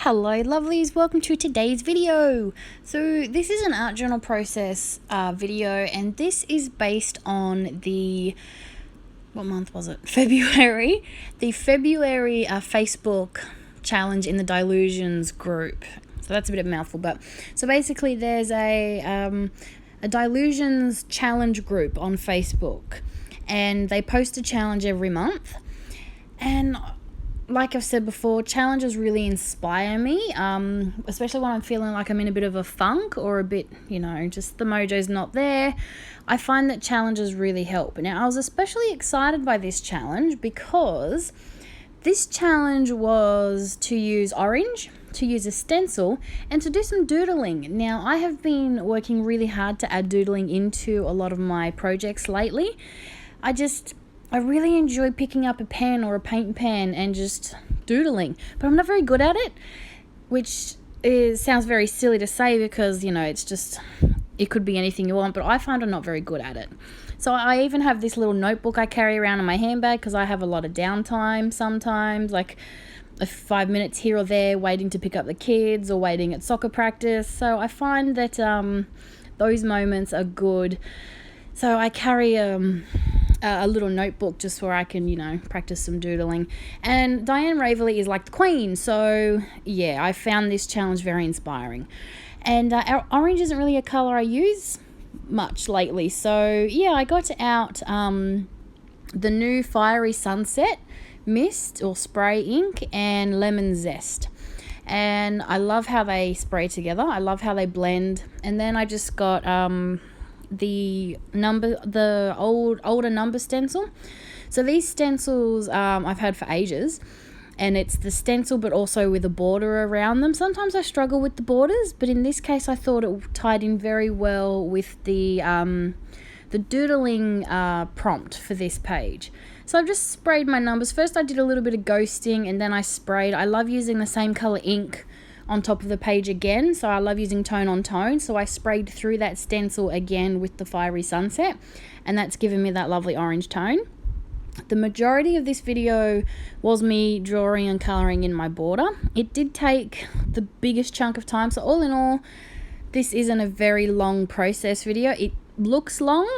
Hello lovelies, welcome to today's video. So this is an art journal process video, and this is based on the, what month was it? February. The February Facebook challenge in the Dylusions group. So that's a bit of a mouthful, but so basically there's a Dylusions challenge group on Facebook, and they post a challenge every month. And like I've said before, challenges really inspire me, especially when I'm feeling like I'm in a bit of a funk or a bit, just the mojo's not there. I find that challenges really help. Now, I was especially excited by this challenge because this challenge was to use orange, to use a stencil, and to do some doodling. Now, I have been working really hard to add doodling into a lot of my projects lately. I really enjoy picking up a pen or a paint pen and just doodling, but I'm not very good at it, which sounds very silly to say because, it could be anything you want, but I find I'm not very good at it. So I even have this little notebook I carry around in my handbag because I have a lot of downtime sometimes, like 5 minutes here or there waiting to pick up the kids or waiting at soccer practice. So I find that those moments are good. So I carry a little notebook just where I can, practice some doodling. And Diane Raveley is like the queen. So, yeah, I found this challenge very inspiring. And orange isn't really a colour I use much lately. So, yeah, I got out the new Fiery Sunset Mist or Spray Ink and Lemon Zest. And I love how they spray together. I love how they blend. And then I just got the older number stencil. So these stencils I've had for ages, and it's the stencil but also with a border around them. Sometimes I struggle with the borders, but in this case I thought it tied in very well with the doodling prompt for this page. So I've just sprayed my numbers. First I did a little bit of ghosting, and then I sprayed. I love using the same color ink on top of the page again, so I love using tone on tone. So I sprayed through that stencil again with the Fiery Sunset, and that's given me that lovely orange tone. The majority of this video was me drawing and colouring in my border. It did take the biggest chunk of time, so all in all, this isn't a very long process video. It looks long,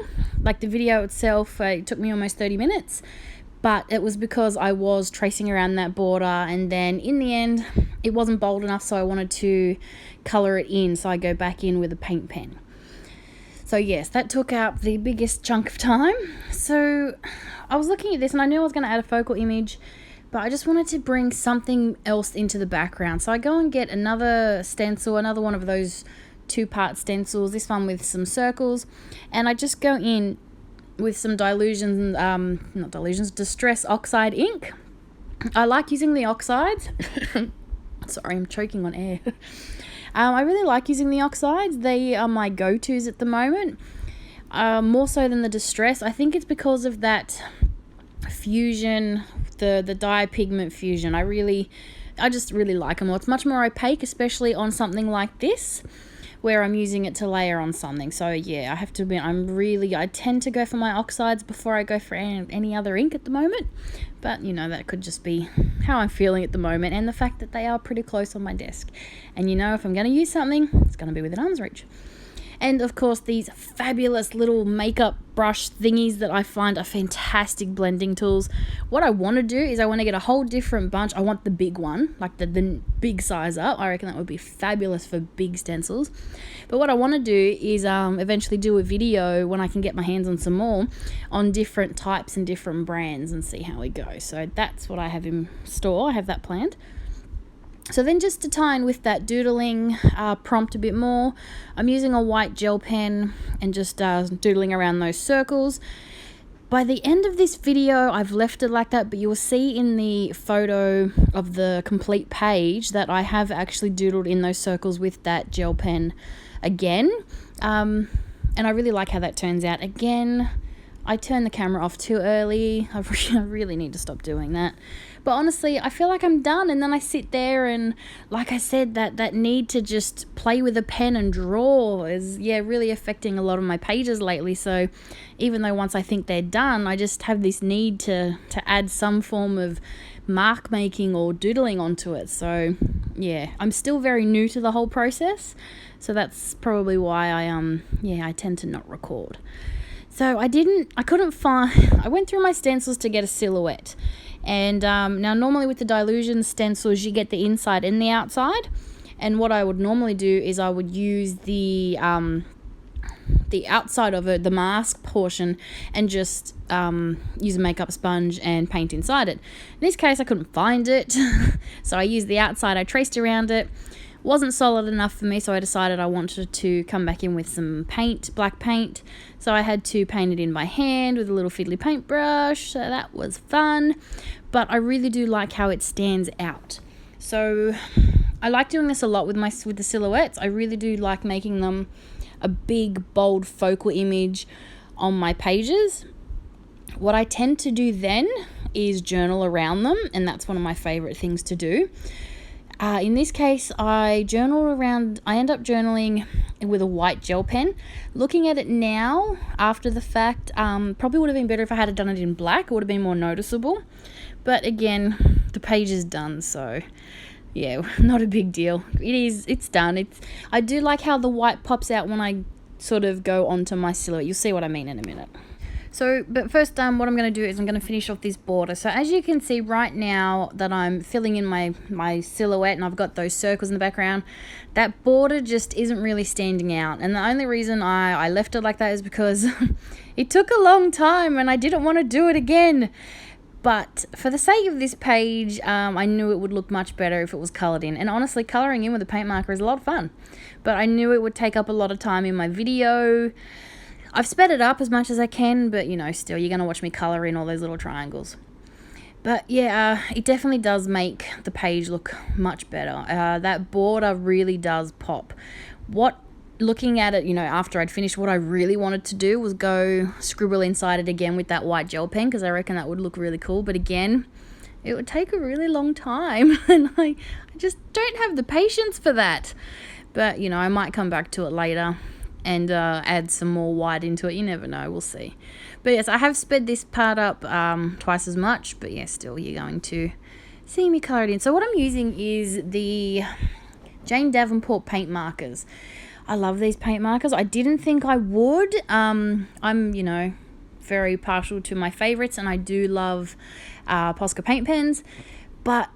like the video itself, it took me almost 30 minutes. But it was because I was tracing around that border, and then in the end, it wasn't bold enough, so I wanted to colour it in, so I go back in with a paint pen. So yes, that took out the biggest chunk of time. So I was looking at this, and I knew I was going to add a focal image, but I just wanted to bring something else into the background. So I go and get another stencil, another one of those 2-part stencils, this one with some circles, and I just go in with some Distress Oxide ink. I like using the oxides. Sorry, I'm choking on air. I really like using the oxides. They are my go-tos at the moment, more so than the Distress. I think it's because of that fusion, the dye pigment fusion. I just really like them. It's much more opaque, especially on something like this, where I'm using it to layer on something. So yeah, I have to admit, I tend to go for my oxides before I go for any other ink at the moment. But that could just be how I'm feeling at the moment, and the fact that they are pretty close on my desk. And if I'm going to use something, it's going to be within arm's reach. And of course, these fabulous little makeup brush thingies that I find are fantastic blending tools. What I want to do is I want to get a whole different bunch. I want the big one, like the big size up. I reckon that would be fabulous for big stencils. But what I want to do is eventually do a video when I can get my hands on some more on different types and different brands and see how we go. So that's what I have in store. I have that planned. So then, just to tie in with that doodling prompt a bit more, I'm using a white gel pen and just doodling around those circles. By the end of this video, I've left it like that, but you will see in the photo of the complete page that I have actually doodled in those circles with that gel pen again. And I really like how that turns out. Again, I turned the camera off too early. I really need to stop doing that. But honestly, I feel like I'm done, and then I sit there and, like I said, that need to just play with a pen and draw is, really affecting a lot of my pages lately. So even though once I think they're done, I just have this need to add some form of mark making or doodling onto it. So yeah, I'm still very new to the whole process, so that's probably why I tend to not record. So I went through my stencils to get a silhouette, and now normally with the Dylusions stencils you get the inside and the outside, and what I would normally do is I would use the outside of it, the mask portion, and just use a makeup sponge and paint inside it. In this case I couldn't find it, so I used the outside. I traced around it, wasn't solid enough for me, so I decided I wanted to come back in with some paint, black paint. So I had to paint it in by hand with a little fiddly paintbrush, so that was fun. But I really do like how it stands out. So I like doing this a lot with the silhouettes. I really do like making them a big, bold focal image on my pages. What I tend to do then is journal around them, and that's one of my favorite things to do. In this case, I end up journaling with a white gel pen. Looking at it now, after the fact, probably would have been better if I had done it in black. It would have been more noticeable. But again, the page is done, so yeah, not a big deal. It's done. I do like how the white pops out when I sort of go onto my silhouette. You'll see what I mean in a minute. So, but first, what I'm going to do is I'm going to finish off this border. So as you can see right now that I'm filling in my silhouette and I've got those circles in the background, that border just isn't really standing out. And the only reason I left it like that is because it took a long time and I didn't want to do it again. But for the sake of this page, I knew it would look much better if it was coloured in. And honestly, colouring in with a paint marker is a lot of fun. But I knew it would take up a lot of time in my video. I've sped it up as much as I can, but still, you're going to watch me colour in all those little triangles. But yeah, it definitely does make the page look much better. That border really does pop. Looking at it, after I'd finished, what I really wanted to do was go scribble inside it again with that white gel pen, because I reckon that would look really cool. But again, it would take a really long time, and I just don't have the patience for that. But, I might come back to it later and add some more white into it. You never know, we'll see. But yes, I have sped this part up twice as much, but yeah, still you're going to see me colour it in. So what I'm using is the Jane Davenport paint markers. I love these paint markers. I didn't think I would. I'm, very partial to my favourites, and I do love Posca paint pens, but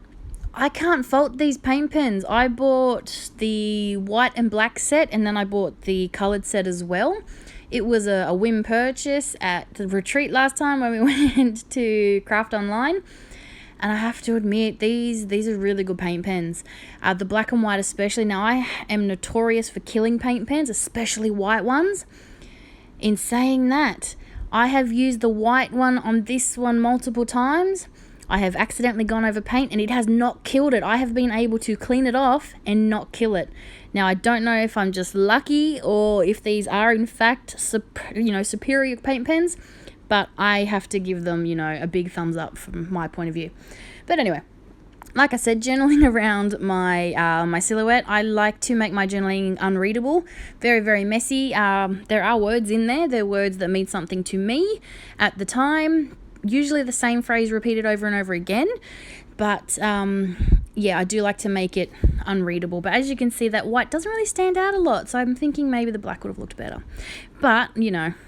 I can't fault these paint pens. I bought the white and black set, and then I bought the coloured set as well. It was a whim purchase at the retreat last time when we went to Craft Online. And I have to admit, these are really good paint pens. The black and white especially. Now, I am notorious for killing paint pens, especially white ones. In saying that, I have used the white one on this one multiple times. I have accidentally gone over paint and it has not killed it. I have been able to clean it off and not kill it. Now, I don't know if I'm just lucky or if these are in fact superior paint pens, but I have to give them, a big thumbs up from my point of view. But anyway, like I said, journaling around my silhouette, I like to make my journaling unreadable, very, very messy. There are words in there. They're words that mean something to me at the time. Usually the same phrase repeated over and over again. But yeah, I do like to make it unreadable. But as you can see, that white doesn't really stand out a lot. So I'm thinking maybe the black would have looked better. But,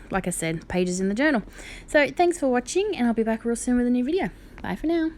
like I said, pages in the journal. So thanks for watching, and I'll be back real soon with a new video. Bye for now.